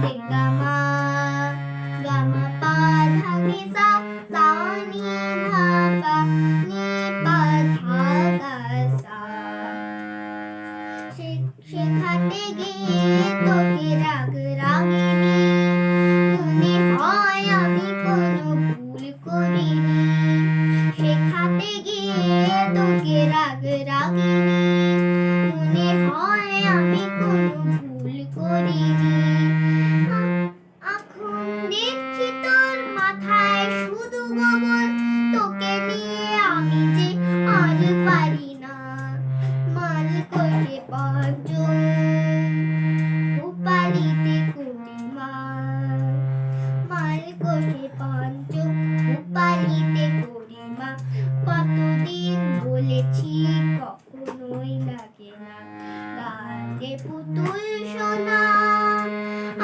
রে গা মা গা মা পা ধা নি সা সা নি ধা পা নি পা ধা গা সা শেখাতে গিয়ে তোকে রাগ রাগিনি মনে হয় আমি কোনো ভুল করিনি শেখাতে গিয়ে তোকে রাগ রাগিনি মনে হয় আমি কোনো ভুল করিনি এখন দেখছি তোর মাথায় শুধু গোবর তোকে নিয়ে আমি যে আর পারি না মাল করে পাঁচজন ভূপালিতে করি মাল করে পাঁচজন ভূপালিতে করি মা কতদিন বলেছি কখনোই লাগে না গাছে পুতুল সোনা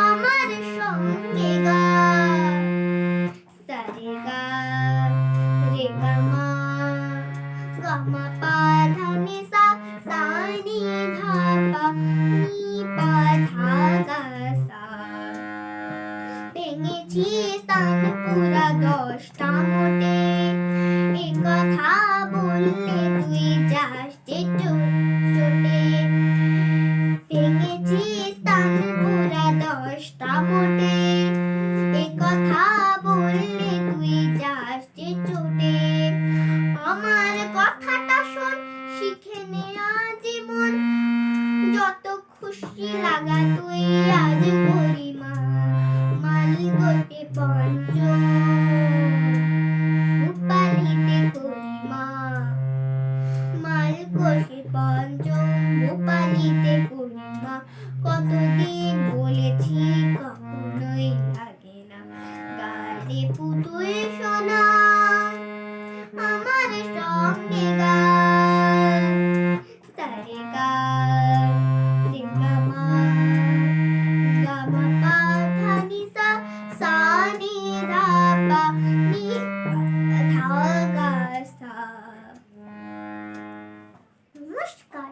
আমার সঙ্গে গা সারে গা রে গা মা পা ধা নি সা সা নি ধা পা নি পা ধা গা সা ভেঙেছি স্থান পুরা 10টা মোটে এ কথা বললে তুই যাস যে চোটে ভেঙেছি স্থান পুরা 10টা মোটে এ কথা বললে তুই যাস যে চোটে আমার কথাটা শোন শিখে নে আজীবন যত খুশি লাগা তুই আজ করি মা মাল গোটে পঞ্চম ভূপালিতে করি মা মাল গোটে পঞ্চম ভূপালিতে করি মা কতদিন বলেছি কখনোই